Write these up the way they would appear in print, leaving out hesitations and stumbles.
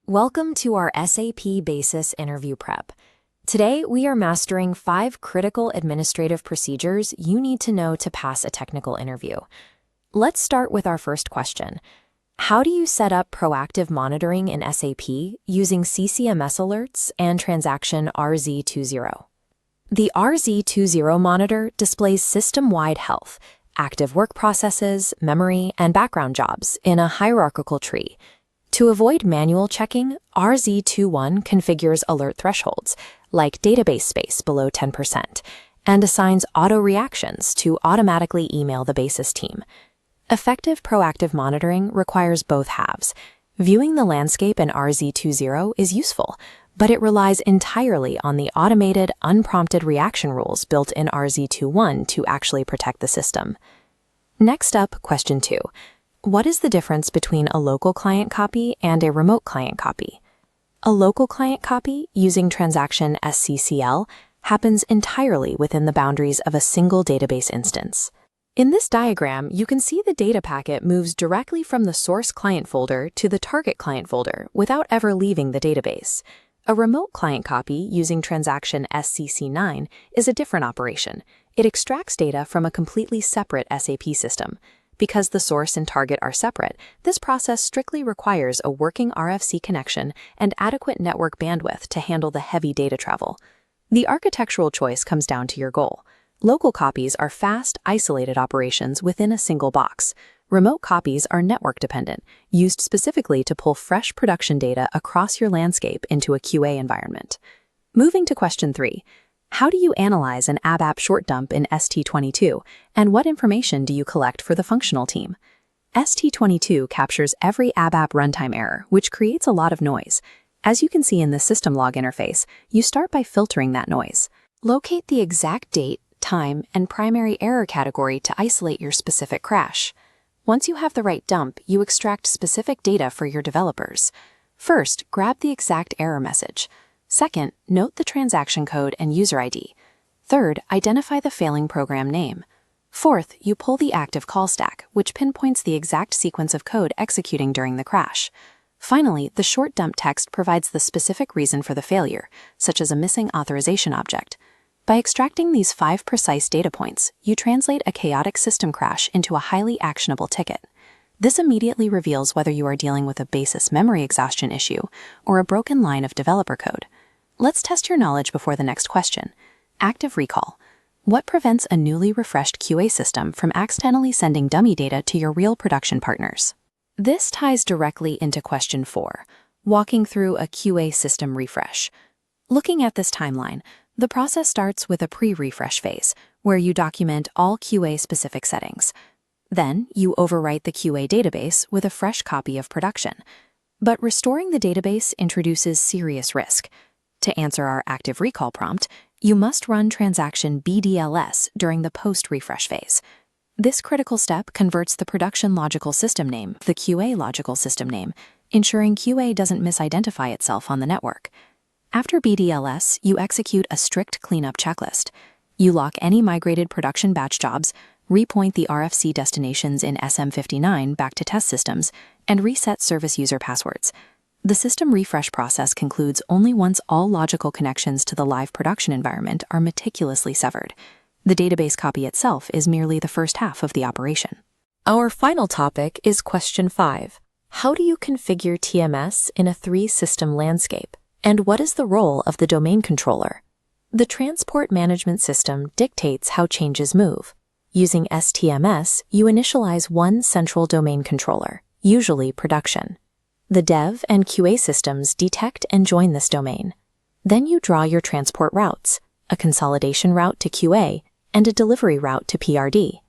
Welcome to our SAP Basis interview prep. Today, we are mastering 5 critical administrative procedures you need to know to pass a technical interview. Let's start with our first question. How do you set up proactive monitoring in SAP using CCMS alerts and transaction RZ20? The RZ20 monitor displays system-wide health, active work processes, memory, and background jobs in a hierarchical tree. To avoid manual checking, RZ21 configures alert thresholds, like database space below 10%, and assigns auto reactions to automatically email the basis team. Effective proactive monitoring requires both halves. Viewing the landscape in RZ20 is useful, but it relies entirely on the automated, unprompted reaction rules built in RZ21 to actually protect the system. Next up, question 2. What is the difference between a local client copy and a remote client copy? A local client copy, using transaction SCCL, happens entirely within the boundaries of a single database instance. In this diagram, you can see the data packet moves directly from the source client folder to the target client folder without ever leaving the database. A remote client copy, using transaction SCC9, is a different operation. It extracts data from a completely separate SAP system. Because the source and target are separate, this process strictly requires a working RFC connection and adequate network bandwidth to handle the heavy data travel. The architectural choice comes down to your goal. Local copies are fast, isolated operations within a single box. Remote copies are network-dependent, used specifically to pull fresh production data across your landscape into a QA environment. Moving to question 3. How do you analyze an ABAP short dump in ST22, and what information do you collect for the functional team? ST22 captures every ABAP runtime error, which creates a lot of noise. As you can see in the system log interface, you start by filtering that noise. Locate the exact date, time, and primary error category to isolate your specific crash. Once you have the right dump, you extract specific data for your developers. First, grab the exact error message. Second, note the transaction code and user ID. Third, identify the failing program name. Fourth, you pull the active call stack, which pinpoints the exact sequence of code executing during the crash. Finally, the short dump text provides the specific reason for the failure, such as a missing authorization object. By extracting these 5 precise data points, you translate a chaotic system crash into a highly actionable ticket. This immediately reveals whether you are dealing with a basis memory exhaustion issue or a broken line of developer code. Let's test your knowledge before the next question. Active recall. What prevents a newly refreshed QA system from accidentally sending dummy data to your real production partners? This ties directly into question 4, walking through a QA system refresh. Looking at this timeline, the process starts with a pre-refresh phase, where you document all QA-specific settings. Then, you overwrite the QA database with a fresh copy of production. But restoring the database introduces serious risk. To answer our active recall prompt, you must run transaction BDLS during the post-refresh phase. This critical step converts the production logical system name, the QA logical system name, ensuring QA doesn't misidentify itself on the network. After BDLS, you execute a strict cleanup checklist. You lock any migrated production batch jobs, repoint the RFC destinations in SM59 back to test systems, and reset service user passwords. The system refresh process concludes only once all logical connections to the live production environment are meticulously severed. The database copy itself is merely the first half of the operation. Our final topic is question 5. How do you configure TMS in a 3-system landscape? And what is the role of the domain controller? The transport management system dictates how changes move. Using STMS, you initialize one central domain controller, usually production. The dev and QA systems detect and join this domain. Then you draw your transport routes, a consolidation route to QA and a delivery route to PRD.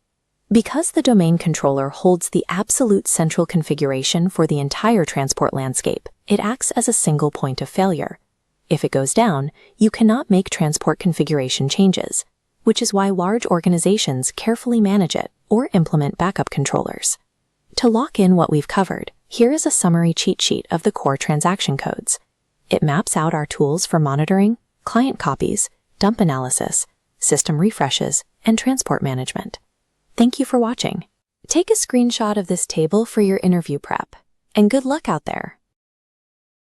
Because the domain controller holds the absolute central configuration for the entire transport landscape, it acts as a single point of failure. If it goes down, you cannot make transport configuration changes, which is why large organizations carefully manage it or implement backup controllers. To lock in what we've covered, here is a summary cheat sheet of the core transaction codes. It maps out our tools for monitoring, client copies, dump analysis, system refreshes, and transport management. Thank you for watching. Take a screenshot of this table for your interview prep, and good luck out there.